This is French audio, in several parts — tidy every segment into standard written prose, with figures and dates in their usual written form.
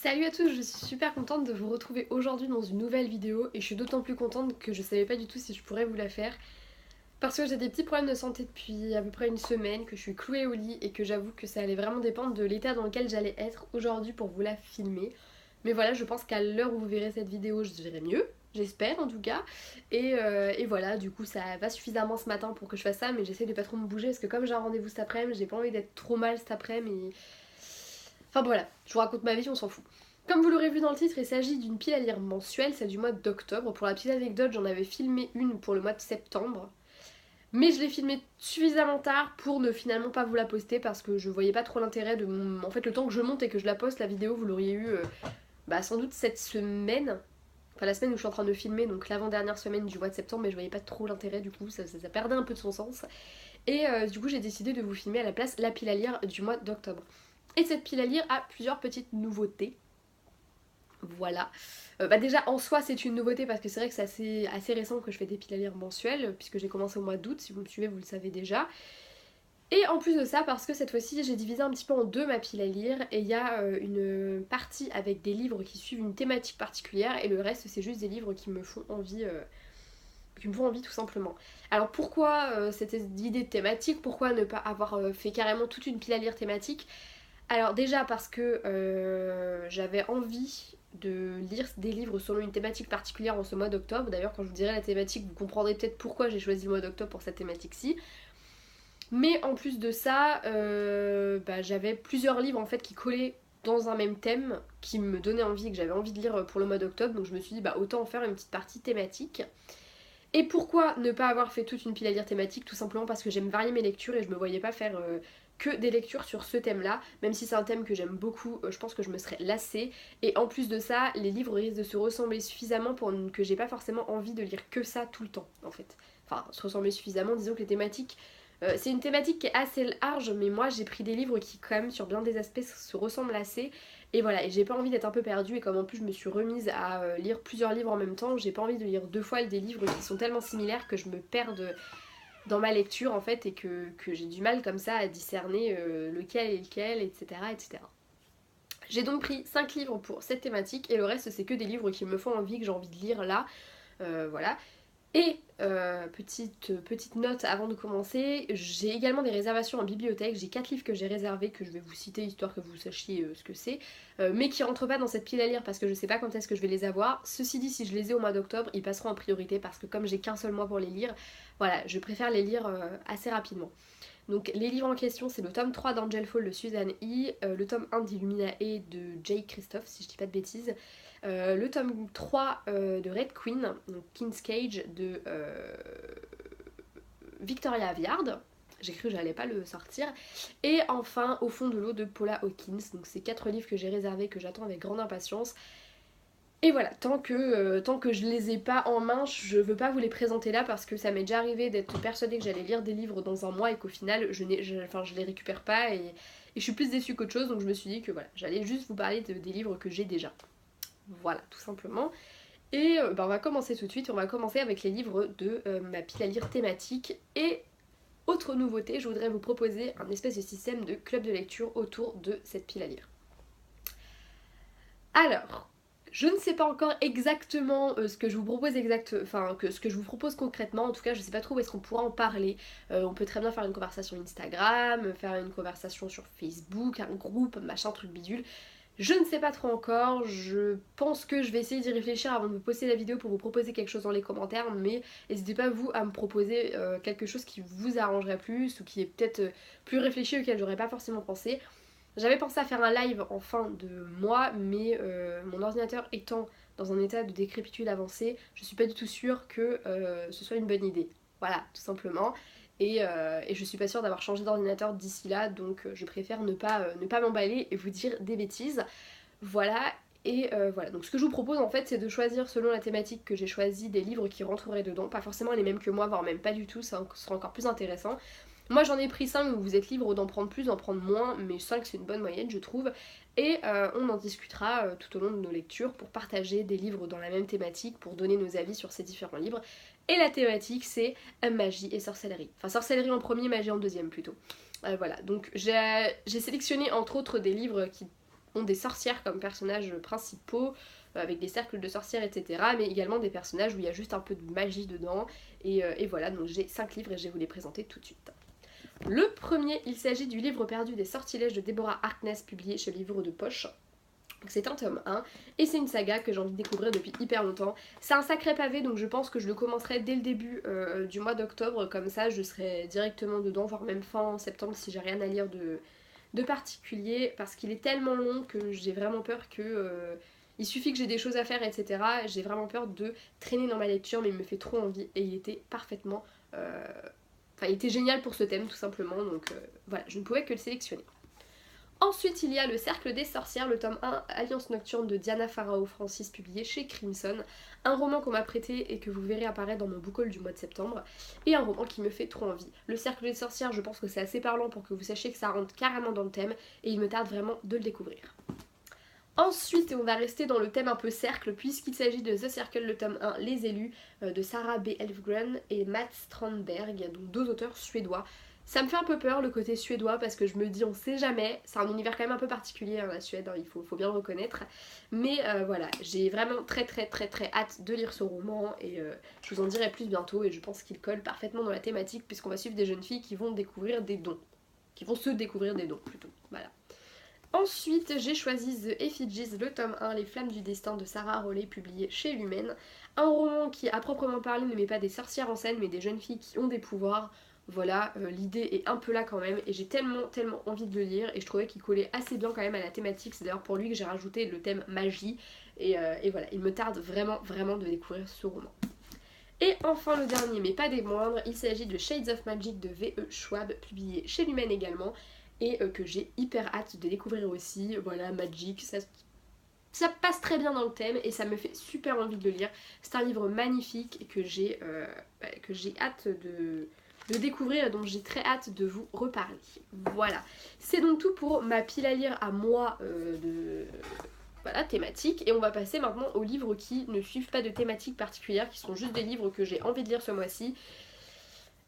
Salut à tous, je suis super contente de vous retrouver aujourd'hui dans une nouvelle vidéo et je suis d'autant plus contente que je savais pas du tout si je pourrais vous la faire parce que j'ai des petits problèmes de santé depuis à peu près une semaine, que je suis clouée au lit et que j'avoue que ça allait vraiment dépendre de l'état dans lequel j'allais être aujourd'hui pour vous la filmer. Mais voilà, je pense qu'à l'heure où vous verrez cette vidéo, je dirai mieux, j'espère en tout cas. Et voilà, du coup ça va suffisamment ce matin pour que je fasse ça, mais j'essaie de pas trop me bouger parce que comme j'ai un rendez-vous cet après-midi, j'ai pas envie d'être trop mal cet après-midi. Enfin voilà, je vous raconte ma vie, on s'en fout. Comme vous l'aurez vu dans le titre, il s'agit d'une pile à lire mensuelle, c'est du mois d'octobre. Pour la petite anecdote, j'en avais filmé une pour le mois de septembre. Mais je l'ai filmée suffisamment tard pour ne finalement pas vous la poster parce que je voyais pas trop l'intérêt de... En fait, le temps que je monte et que je la poste, la vidéo, vous l'auriez eu sans doute cette semaine. Enfin, la semaine où je suis en train de filmer, donc l'avant-dernière semaine du mois de septembre, mais je voyais pas trop l'intérêt du coup, ça perdait un peu de son sens. Et du coup, j'ai décidé de vous filmer à la place la pile à lire du mois d'octobre. Et cette pile à lire a plusieurs petites nouveautés. Voilà. Déjà en soi c'est une nouveauté parce que c'est vrai que c'est assez récent que je fais des piles à lire mensuelles puisque j'ai commencé au mois d'août, si vous me suivez vous le savez déjà. Et en plus de ça parce que cette fois-ci j'ai divisé un petit peu en deux ma pile à lire et il y a une partie avec des livres qui suivent une thématique particulière et le reste c'est juste des livres qui me font envie tout simplement. Alors pourquoi cette idée de thématique, pourquoi ne pas avoir fait carrément toute une pile à lire thématique? Alors déjà parce que j'avais envie de lire des livres selon une thématique particulière en ce mois d'octobre. D'ailleurs quand je vous dirai la thématique, vous comprendrez peut-être pourquoi j'ai choisi le mois d'octobre pour cette thématique-ci. Mais en plus de ça, j'avais plusieurs livres en fait qui collaient dans un même thème, qui me donnaient envie, que j'avais envie de lire pour le mois d'octobre. Donc je me suis dit autant en faire une petite partie thématique. Et pourquoi ne pas avoir fait toute une pile à lire thématique? Tout simplement parce que j'aime varier mes lectures et je me voyais pas faire que des lectures sur ce thème-là. Même si c'est un thème que j'aime beaucoup, je pense que je me serais lassée. Et en plus de ça, les livres risquent de se ressembler suffisamment pour que j'ai pas forcément envie de lire que ça tout le temps, en fait. Enfin, se ressembler suffisamment, disons que les thématiques... c'est une thématique qui est assez large, mais moi j'ai pris des livres qui quand même sur bien des aspects se ressemblent assez. Et voilà, et j'ai pas envie d'être un peu perdue, et comme en plus je me suis remise à lire plusieurs livres en même temps, j'ai pas envie de lire deux fois des livres qui sont tellement similaires que je me perde dans ma lecture en fait, et que j'ai du mal comme ça à discerner lequel est lequel, etc. etc. J'ai donc pris 5 livres pour cette thématique, et le reste c'est que des livres qui me font envie, que j'ai envie de lire là, voilà. Et petite note avant de commencer, j'ai également des réservations en bibliothèque, j'ai 4 livres que j'ai réservés, que je vais vous citer histoire que vous sachiez ce que c'est, mais qui rentrent pas dans cette pile à lire parce que je sais pas quand est-ce que je vais les avoir. Ceci dit, si je les ai au mois d'octobre, ils passeront en priorité parce que comme j'ai qu'un seul mois pour les lire, voilà, je préfère les lire assez rapidement. Donc les livres en question, c'est le tome 3 d'Angel Fall de Suzanne E, le tome 1 d'Illuminae de Jake Christophe, si je dis pas de bêtises, le tome 3 de Red Queen, donc King's Cage de Victoria Aveyard. J'ai cru que j'allais pas le sortir. Et enfin, Au fond de l'eau de Paula Hawkins. Donc c'est 4 livres que j'ai réservés, que j'attends avec grande impatience. Et voilà, tant que je les ai pas en main, je veux pas vous les présenter là parce que ça m'est déjà arrivé d'être persuadée que j'allais lire des livres dans un mois et qu'au final je les récupère pas et je suis plus déçue qu'autre chose, donc je me suis dit que voilà, j'allais juste vous parler des livres que j'ai déjà. Voilà, tout simplement. Et on va commencer tout de suite, on va commencer avec les livres de ma pile à lire thématique. Et autre nouveauté, je voudrais vous proposer un espèce de système de club de lecture autour de cette pile à lire. Alors, je ne sais pas encore exactement ce que je vous propose ce que je vous propose concrètement. En tout cas, je sais pas trop où est-ce qu'on pourra en parler. On peut très bien faire une conversation Instagram, faire une conversation sur Facebook, un groupe, machin, truc bidule. Je ne sais pas trop encore, je pense que je vais essayer d'y réfléchir avant de vous poster la vidéo pour vous proposer quelque chose dans les commentaires, mais n'hésitez pas vous à me proposer quelque chose qui vous arrangerait plus ou qui est peut-être plus réfléchi auquel j'aurais pas forcément pensé. J'avais pensé à faire un live en fin de mois, mais mon ordinateur étant dans un état de décrépitude avancée, je suis pas du tout sûre que ce soit une bonne idée. Voilà, tout simplement. Et je suis pas sûre d'avoir changé d'ordinateur d'ici là, donc je préfère ne pas m'emballer et vous dire des bêtises. Voilà, voilà. Donc ce que je vous propose en fait, c'est de choisir selon la thématique que j'ai choisi des livres qui rentreraient dedans. Pas forcément les mêmes que moi, voire même pas du tout, ça sera encore plus intéressant. Moi j'en ai pris 5, vous êtes libre d'en prendre plus, d'en prendre moins, mais 5 c'est une bonne moyenne je trouve. Et on en discutera tout au long de nos lectures pour partager des livres dans la même thématique, pour donner nos avis sur ces différents livres. Et la thématique c'est magie et sorcellerie. Enfin sorcellerie en premier, magie en deuxième plutôt. Voilà, donc j'ai sélectionné entre autres des livres qui ont des sorcières comme personnages principaux, avec des cercles de sorcières, etc. Mais également des personnages où il y a juste un peu de magie dedans. Et voilà, donc j'ai 5 livres et je vais vous les présenter tout de suite. Le premier, il s'agit du livre perdu des sortilèges de Deborah Harkness, publié chez Livre de Poche. C'est un tome 1 et c'est une saga que j'ai envie de découvrir depuis hyper longtemps. C'est un sacré pavé, donc je pense que je le commencerai dès le début du mois d'octobre, comme ça je serai directement dedans, voire même fin septembre si j'ai rien à lire de particulier, parce qu'il est tellement long que j'ai vraiment peur que... il suffit que j'ai des choses à faire, etc. J'ai vraiment peur de traîner dans ma lecture, mais il me fait trop envie et il était parfaitement... Enfin, il était génial pour ce thème tout simplement, donc voilà, je ne pouvais que le sélectionner. Ensuite, il y a Le Cercle des Sorcières, le tome 1, Alliance Nocturne de Diana Farao Francis, publié chez Crimson. Un roman qu'on m'a prêté et que vous verrez apparaître dans mon book haul du mois de septembre. Et un roman qui me fait trop envie. Le Cercle des Sorcières, je pense que c'est assez parlant pour que vous sachiez que ça rentre carrément dans le thème. Et il me tarde vraiment de le découvrir. Ensuite, on va rester dans le thème un peu cercle, puisqu'il s'agit de The Circle, le tome 1, Les Élus, de Sarah B. Elfgren et Mats Strandberg, donc 2 auteurs suédois. Ça me fait un peu peur le côté suédois parce que je me dis on sait jamais, c'est un univers quand même un peu particulier la Suède, il faut bien le reconnaître. Mais voilà, j'ai vraiment très hâte de lire ce roman et je vous en dirai plus bientôt et je pense qu'il colle parfaitement dans la thématique puisqu'on va suivre des jeunes filles qui vont découvrir des dons. Qui vont se découvrir des dons plutôt, voilà. Ensuite, j'ai choisi The Effigies, le tome 1, Les Flammes du Destin de Sarah Rollet, publié chez Lumen. Un roman qui, à proprement parler, ne met pas des sorcières en scène, mais des jeunes filles qui ont des pouvoirs. Voilà, l'idée est un peu là quand même, et j'ai tellement envie de le lire, et je trouvais qu'il collait assez bien quand même à la thématique. C'est d'ailleurs pour lui que j'ai rajouté le thème magie, et voilà, il me tarde vraiment de découvrir ce roman. Et enfin le dernier, mais pas des moindres, il s'agit de Shades of Magic de V.E. Schwab, publié chez Lumen également, et que j'ai hyper hâte de découvrir aussi. Voilà, Magic, ça passe très bien dans le thème et ça me fait super envie de le lire. C'est un livre magnifique que j'ai hâte de découvrir et dont j'ai très hâte de vous reparler. Voilà, c'est donc tout pour ma pile à lire à moi voilà, thématique. Et on va passer maintenant aux livres qui ne suivent pas de thématique particulière, qui sont juste des livres que j'ai envie de lire ce mois-ci.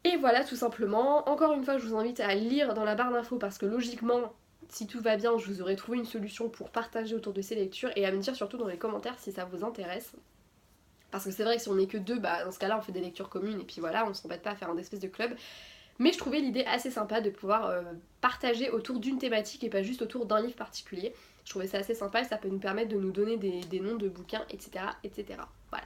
Et voilà, tout simplement. Encore une fois, je vous invite à lire dans la barre d'infos parce que logiquement, si tout va bien, je vous aurai trouvé une solution pour partager autour de ces lectures et à me dire surtout dans les commentaires si ça vous intéresse. Parce que c'est vrai que si on n'est que deux, bah dans ce cas-là, on fait des lectures communes et puis voilà, on s'embête pas à faire un espèce de club. Mais je trouvais l'idée assez sympa de pouvoir partager autour d'une thématique et pas juste autour d'un livre particulier. Je trouvais ça assez sympa et ça peut nous permettre de nous donner des noms de bouquins, etc. etc. Voilà.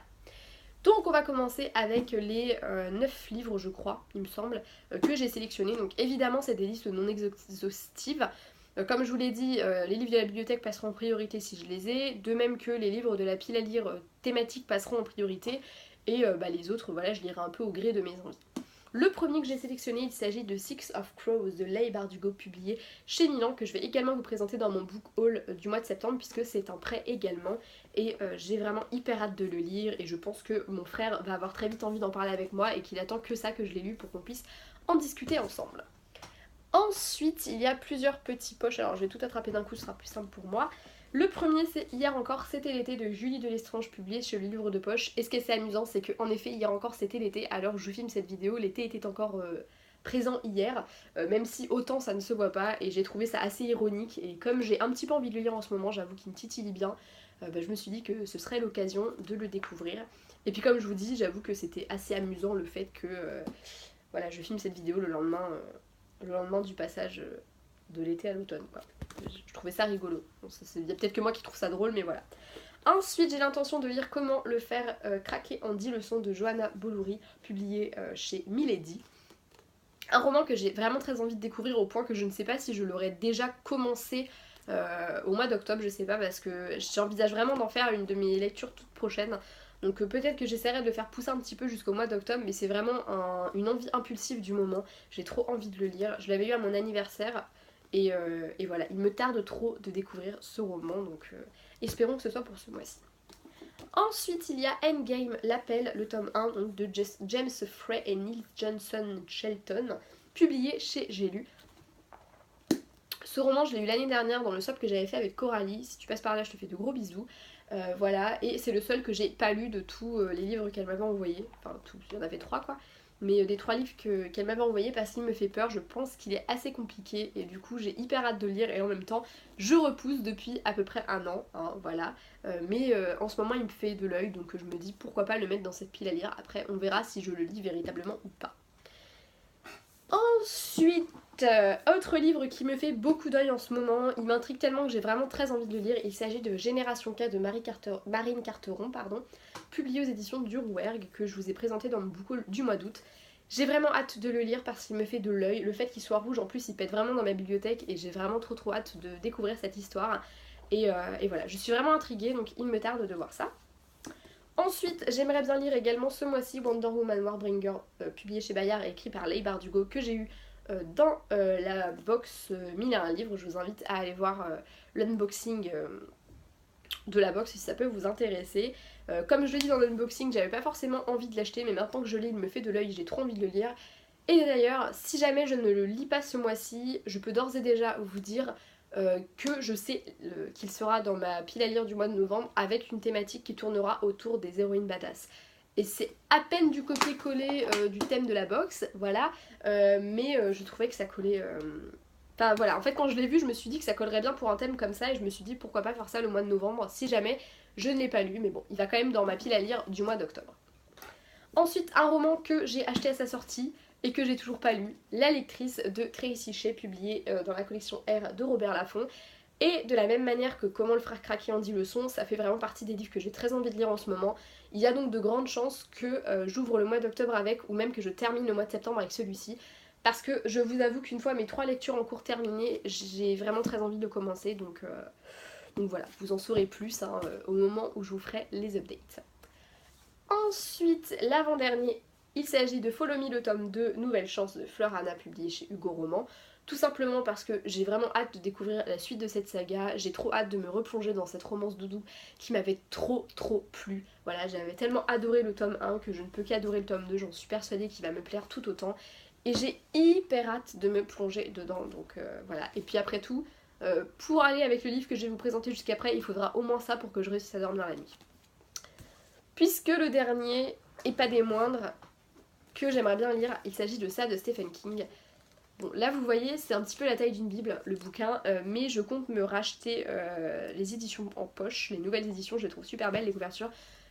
Donc on va commencer avec les 9 livres je crois, il me semble, que j'ai sélectionnés. Donc évidemment c'est des listes non exhaustives. Comme je vous l'ai dit, les livres de la bibliothèque passeront en priorité si je les ai, de même que les livres de la pile à lire thématiques passeront en priorité, et les autres, voilà, je lirai un peu au gré de mes envies. Le premier que j'ai sélectionné, il s'agit de Six of Crows de Leigh Bardugo, publié chez Milan, que je vais également vous présenter dans mon book haul du mois de septembre, puisque c'est un prêt également, et j'ai vraiment hyper hâte de le lire, et je pense que mon frère va avoir très vite envie d'en parler avec moi, et qu'il attend que ça, que je l'ai lu, pour qu'on puisse en discuter ensemble. Ensuite, il y a plusieurs petits poches, alors je vais tout attraper d'un coup, ce sera plus simple pour moi. Le premier, c'est Hier encore, c'était l'été de Julie Delestrange, publié chez le livre de poche. Et ce qui est assez amusant, c'est qu'en effet, hier encore, c'était l'été. Alors je filme cette vidéo, l'été était encore présent hier, même si autant ça ne se voit pas. Et j'ai trouvé ça assez ironique. Et comme j'ai un petit peu envie de le lire en ce moment, j'avoue qu'il me titille bien, je me suis dit que ce serait l'occasion de le découvrir. Et puis comme je vous dis, j'avoue que c'était assez amusant le fait que voilà, je filme cette vidéo le lendemain du passage de l'été à l'automne, quoi. Je trouvais ça rigolo. Bon, il y a peut-être que moi qui trouve ça drôle, mais voilà. Ensuite, j'ai l'intention de lire Comment le faire craquer en 10 leçons de Johanna Bolouri, publié chez Milady. Un roman que j'ai vraiment très envie de découvrir au point que je ne sais pas si je l'aurais déjà commencé au mois d'octobre, je sais pas, parce que j'envisage vraiment d'en faire une de mes lectures toutes prochaines. Donc peut-être que j'essaierai de le faire pousser un petit peu jusqu'au mois d'octobre, mais c'est vraiment une envie impulsive du moment. J'ai trop envie de le lire. Je l'avais eu à mon anniversaire. Et voilà, il me tarde trop de découvrir ce roman, donc espérons que ce soit pour ce mois-ci. Ensuite, il y a Endgame, l'appel, le tome 1 donc, de James Frey et Neil Johnson Shelton, publié chez J'ai lu. Ce roman, je l'ai eu l'année dernière dans le swap que j'avais fait avec Coralie. Si tu passes par là, je te fais de gros bisous. Voilà, et c'est le seul que j'ai pas lu de tous les livres qu'elle m'avait envoyés. Enfin, tous, il y en avait 3 quoi. mais des 3 livres qu'elle m'avait envoyés parce qu'il me fait peur. Je pense qu'il est assez compliqué et du coup j'ai hyper hâte de le lire et en même temps je repousse depuis à peu près un an, hein, voilà. Mais en ce moment il me fait de l'œil, donc je me dis pourquoi pas le mettre dans cette pile à lire. Après on verra si je le lis véritablement ou pas. Ensuite, autre livre qui me fait beaucoup d'œil en ce moment, il m'intrigue tellement que j'ai vraiment très envie de le lire. Il s'agit de Génération K de Marine Carteron, publié aux éditions du Rouergue, que je vous ai présenté dans mon book haul du mois d'août. J'ai vraiment hâte de le lire parce qu'il me fait de l'œil. Le fait qu'il soit rouge en plus il pète vraiment dans ma bibliothèque et j'ai vraiment trop hâte de découvrir cette histoire. Et voilà, je suis vraiment intriguée, donc il me tarde de voir ça. Ensuite, j'aimerais bien lire également ce mois-ci Wonder Woman Warbringer, publié chez Bayard et écrit par Leigh Bardugo, que j'ai eu dans la box 1001 livres. Je vous invite à aller voir l'unboxing de la box si ça peut vous intéresser. Comme je le dis dans l'unboxing, j'avais pas forcément envie de l'acheter, mais maintenant que je l'ai, il me fait de l'œil, j'ai trop envie de le lire. Et d'ailleurs, si jamais je ne le lis pas ce mois-ci, je peux d'ores et déjà vous dire que je sais qu'il sera dans ma pile à lire du mois de novembre avec une thématique qui tournera autour des héroïnes badass. Et c'est à peine du copier-coller du thème de la box, voilà, mais je trouvais que ça collait... Enfin voilà, en fait quand je l'ai vu, je me suis dit que ça collerait bien pour un thème comme ça et je me suis dit pourquoi pas faire ça le mois de novembre si jamais je ne l'ai pas lu, mais bon, il va quand même dans ma pile à lire du mois d'octobre. Ensuite, un roman que j'ai acheté à sa sortie et que j'ai toujours pas lu, La lectrice de Tracy Shea, publié dans la collection R de Robert Laffont. Et de la même manière que Comment le frère craquer en dit le son, ça fait vraiment partie des livres que j'ai très envie de lire en ce moment. Il y a donc de grandes chances que j'ouvre le mois d'octobre avec, ou même que je termine le mois de septembre avec celui-ci. Parce que je vous avoue qu'une fois mes 3 lectures en cours terminées, j'ai vraiment très envie de commencer. Donc voilà, vous en saurez plus hein, au moment où je vous ferai les updates. Ensuite, l'avant-dernier, il s'agit de Follow Me, le tome 2, Nouvelle chance de Fleur Anna, publié chez Hugo Roman. Tout simplement parce que j'ai vraiment hâte de découvrir la suite de cette saga, j'ai trop hâte de me replonger dans cette romance doudou qui m'avait trop plu. Voilà, j'avais tellement adoré le tome 1 que je ne peux qu'adorer le tome 2, j'en suis persuadée qu'il va me plaire tout autant. Et j'ai hyper hâte de me plonger dedans, donc voilà. Et puis après tout, pour aller avec le livre que je vais vous présenter jusqu'après, il faudra au moins ça pour que je réussisse à dormir la nuit. Puisque le dernier, et pas des moindres, que j'aimerais bien lire, il s'agit de ça de Stephen King. Bon, là vous voyez, c'est un petit peu la taille d'une bible, le bouquin, mais je compte me racheter les éditions en poche, les nouvelles éditions, je les trouve super belles, les couvertures,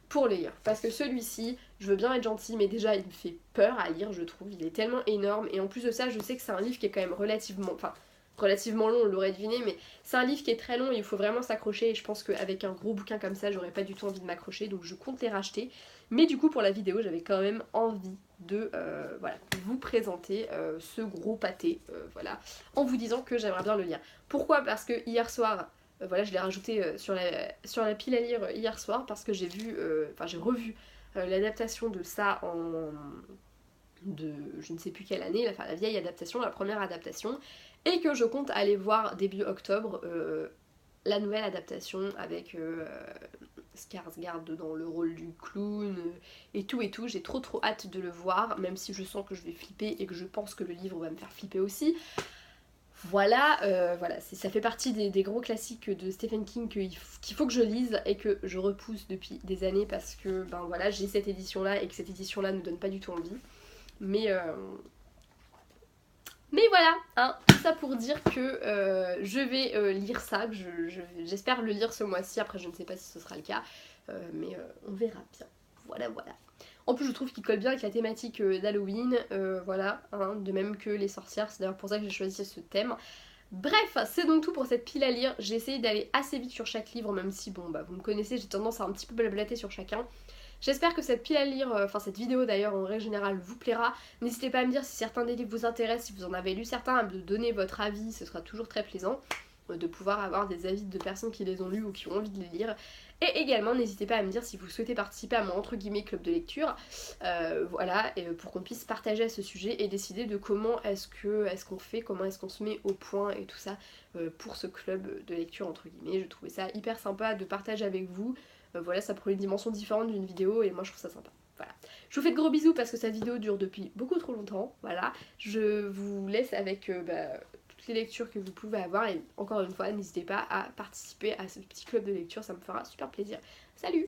pour les lire. Parce que celui-ci, je veux bien être gentille, mais déjà il me fait peur à lire, je trouve, il est tellement énorme, et en plus de ça, je sais que c'est un livre qui est quand même relativement long, on l'aurait deviné, mais c'est un livre qui est très long et il faut vraiment s'accrocher et je pense qu'avec un gros bouquin comme ça j'aurais pas du tout envie de m'accrocher, donc je compte les racheter. Mais du coup pour la vidéo j'avais quand même envie de voilà, vous présenter ce gros pâté, voilà, en vous disant que j'aimerais bien le lire. Pourquoi? Parce que hier soir, voilà, je l'ai rajouté sur la pile à lire hier soir parce que j'ai revu l'adaptation de ça de je ne sais plus quelle année, la vieille adaptation, la première adaptation, et que je compte aller voir début octobre la nouvelle adaptation avec Skarsgård dans le rôle du clown et tout, j'ai trop hâte de le voir, même si je sens que je vais flipper et que je pense que le livre va me faire flipper aussi. Voilà, ça fait partie des gros classiques de Stephen King qu'il faut que je lise et que je repousse depuis des années parce que ben voilà, j'ai cette édition là et que cette édition là ne donne pas du tout envie. Mais voilà, hein, tout ça pour dire que je vais lire ça, que j'espère le lire ce mois-ci, après je ne sais pas si ce sera le cas, mais on verra bien. Voilà. En plus je trouve qu'il colle bien avec la thématique d'Halloween, voilà, hein, de même que les sorcières, c'est d'ailleurs pour ça que j'ai choisi ce thème. Bref, c'est donc tout pour cette pile à lire, j'ai essayé d'aller assez vite sur chaque livre, même si bon bah vous me connaissez, j'ai tendance à un petit peu blablater sur chacun. J'espère que cette pile à lire, enfin cette vidéo d'ailleurs en règle générale vous plaira. N'hésitez pas à me dire si certains des livres vous intéressent, si vous en avez lu certains, à me donner votre avis, ce sera toujours très plaisant de pouvoir avoir des avis de personnes qui les ont lus ou qui ont envie de les lire. Et également n'hésitez pas à me dire si vous souhaitez participer à mon entre guillemets club de lecture, voilà, et pour qu'on puisse partager à ce sujet et décider de comment est-ce qu'on fait, comment est-ce qu'on se met au point et tout ça pour ce club de lecture entre guillemets. Je trouvais ça hyper sympa de partager avec vous. Voilà, ça prend une dimension différente d'une vidéo et moi je trouve ça sympa. Voilà. Je vous fais de gros bisous parce que cette vidéo dure depuis beaucoup trop longtemps. Voilà. Je vous laisse avec toutes les lectures que vous pouvez avoir et encore une fois, n'hésitez pas à participer à ce petit club de lecture, ça me fera super plaisir. Salut!